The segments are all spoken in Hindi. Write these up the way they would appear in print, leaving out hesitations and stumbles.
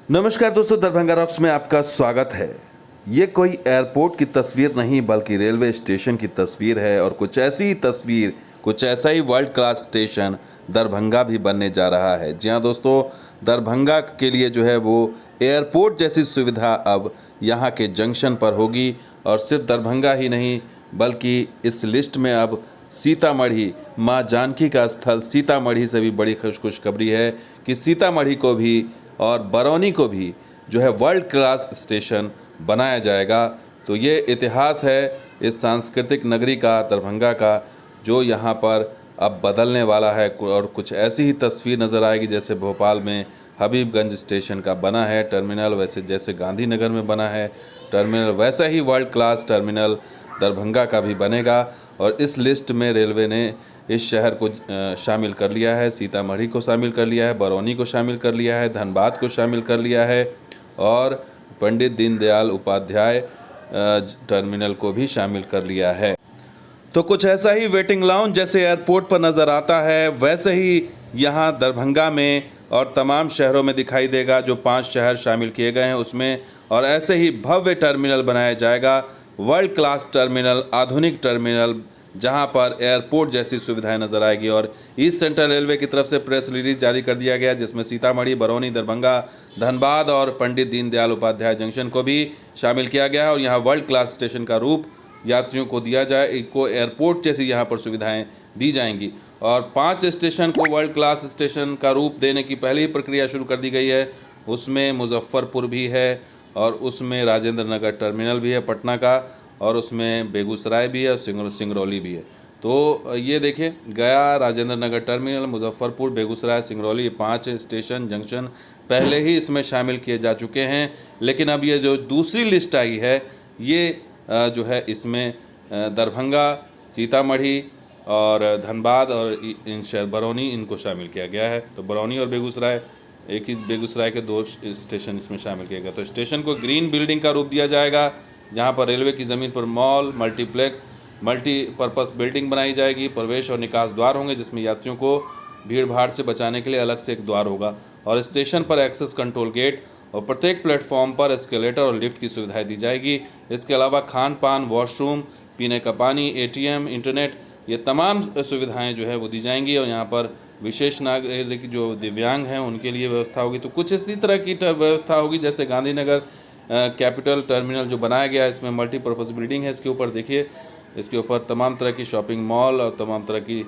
नमस्कार दोस्तों, दरभंगा रॉक्स में आपका स्वागत है। ये कोई एयरपोर्ट की तस्वीर नहीं बल्कि रेलवे स्टेशन की तस्वीर है और कुछ ऐसी ही तस्वीर, कुछ ऐसा ही वर्ल्ड क्लास स्टेशन दरभंगा भी बनने जा रहा है। जी हाँ दोस्तों, दरभंगा के लिए जो है वो एयरपोर्ट जैसी सुविधा अब यहाँ के जंक्शन पर होगी। और सिर्फ दरभंगा ही नहीं बल्कि इस लिस्ट में अब सीतामढ़ी, माँ जानकी का स्थल सीतामढ़ी से भी बड़ी खुशखबरी है कि सीतामढ़ी को भी और बरौनी को भी जो है वर्ल्ड क्लास स्टेशन बनाया जाएगा। तो ये इतिहास है इस सांस्कृतिक नगरी का, दरभंगा का, जो यहाँ पर अब बदलने वाला है। और कुछ ऐसी ही तस्वीर नज़र आएगी जैसे भोपाल में हबीबगंज स्टेशन का बना है टर्मिनल, वैसे जैसे गांधीनगर में बना है टर्मिनल, वैसा ही वर्ल्ड क्लास टर्मिनल दरभंगा का भी बनेगा। और इस लिस्ट में रेलवे ने इस शहर को शामिल कर लिया है, सीतामढ़ी को शामिल कर लिया है, बरौनी को शामिल कर लिया है, धनबाद को शामिल कर लिया है और पंडित दीनदयाल उपाध्याय टर्मिनल को भी शामिल कर लिया है। तो कुछ ऐसा ही वेटिंग लाउंज जैसे एयरपोर्ट पर नज़र आता है वैसे ही यहाँ दरभंगा में और तमाम शहरों में दिखाई देगा, जो 5 शहर शामिल किए गए हैं उसमें। और ऐसे ही भव्य टर्मिनल बनाया जाएगा, वर्ल्ड क्लास टर्मिनल, आधुनिक टर्मिनल, जहां पर एयरपोर्ट जैसी सुविधाएं नज़र आएगी। और ईस्ट सेंट्रल रेलवे की तरफ से प्रेस रिलीज जारी कर दिया गया जिसमें सीतामढ़ी, बरौनी, दरभंगा, धनबाद और पंडित दीनदयाल उपाध्याय जंक्शन को भी शामिल किया गया है। और यहाँ वर्ल्ड क्लास स्टेशन का रूप यात्रियों को दिया जाए, इनको एयरपोर्ट जैसी यहाँ पर सुविधाएं दी जाएंगी। और 5 स्टेशन को वर्ल्ड क्लास स्टेशन का रूप देने की पहली ही प्रक्रिया शुरू कर दी गई है। उसमें मुजफ्फरपुर भी है और उसमें राजेंद्र नगर टर्मिनल भी है पटना का, और उसमें बेगूसराय भी है और सिंगरौली भी है। तो ये देखिए, गया, राजेंद्र नगर टर्मिनल, मुजफ्फरपुर, बेगूसराय, सिंगरौली, ये 5 स्टेशन जंक्शन पहले ही इसमें शामिल किए जा चुके हैं। लेकिन अब ये जो दूसरी लिस्ट आई है ये जो है इसमें दरभंगा, सीतामढ़ी और धनबाद और इन शहर बरौनी, इनको शामिल किया गया है। तो बरौनी और बेगूसराय, एक ही बेगूसराय के 2 स्टेशन इसमें शामिल किए गए। तो स्टेशन को ग्रीन बिल्डिंग का रूप दिया जाएगा, जहां पर रेलवे की ज़मीन पर मॉल, मल्टीप्लेक्स, मल्टीपर्पज़ बिल्डिंग बनाई जाएगी। प्रवेश और निकास द्वार होंगे जिसमें यात्रियों को भीड़ भाड़ से बचाने के लिए अलग से एक द्वार होगा। और स्टेशन पर एक्सेस कंट्रोल गेट और प्रत्येक प्लेटफॉर्म पर एस्केलेटर और लिफ्ट की सुविधाएं दी जाएगी। इसके अलावा खान पान, वॉशरूम, पीने का पानी, ATM, इंटरनेट, ये तमाम सुविधाएँ जो है वो दी जाएंगी। और यहाँ पर विशेष नागरिक जो दिव्यांग हैं उनके लिए व्यवस्था होगी। तो कुछ इसी तरह की व्यवस्था होगी जैसे गांधीनगर कैपिटल टर्मिनल जो बनाया गया है, इसमें मल्टीपर्पज़ बिल्डिंग है। इसके ऊपर देखिए, इसके ऊपर तमाम तरह की शॉपिंग मॉल और तमाम तरह की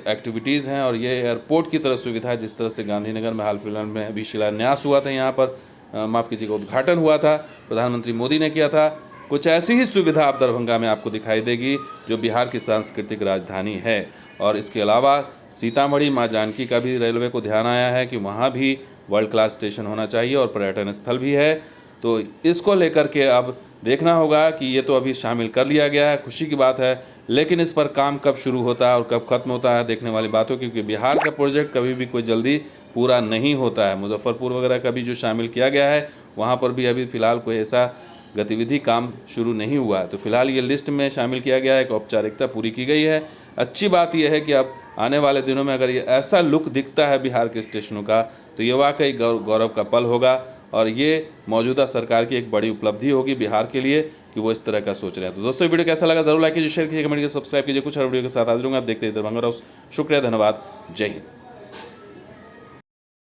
एक्टिविटीज़ हैं। और ये एयरपोर्ट की तरह सुविधा है, जिस तरह से गांधीनगर में हाल फिलहाल में अभी शिलान्यास हुआ था, यहाँ पर माफ़ कीजिएगा उद्घाटन हुआ था, प्रधानमंत्री मोदी ने किया था। कुछ ऐसी ही सुविधा आप दरभंगा में आपको दिखाई देगी जो बिहार की सांस्कृतिक राजधानी है। और इसके अलावा सीतामढ़ी, माँ जानकी का भी रेलवे को ध्यान आया है कि वहाँ भी वर्ल्ड क्लास स्टेशन होना चाहिए और पर्यटन स्थल भी है। तो इसको लेकर के अब देखना होगा कि ये तो अभी शामिल कर लिया गया है, खुशी की बात है, लेकिन इस पर काम कब शुरू होता है और कब खत्म होता है देखने वाली बात हो, क्योंकि बिहार का प्रोजेक्ट कभी भी कोई जल्दी पूरा नहीं होता है। मुजफ्फरपुर वगैरह का भी जो शामिल किया गया है वहाँ पर भी अभी फ़िलहाल कोई ऐसा गतिविधि काम शुरू नहीं हुआ है। तो फिलहाल ये लिस्ट में शामिल किया गया है, एक औपचारिकता पूरी की गई है। अच्छी बात यह है कि अब आने वाले दिनों में अगर ये ऐसा लुक दिखता है बिहार के स्टेशनों का तो ये वाकई गौरव का पल होगा। और ये मौजूदा सरकार की एक बड़ी उपलब्धि होगी बिहार के लिए कि वो इस तरह का सोच रहे हैं। तो दोस्तों, वीडियो कैसा लगा जरूर लाइक कीजिए, शेयर कीजिए, कमेंट कीजिए, सब्सक्राइब कीजिए। कुछ और वीडियो के साथ हाजिर होंगे। आप देखते हैं दरभंगा रॉक्स। शुक्रिया, धन्यवाद, जय हिंद।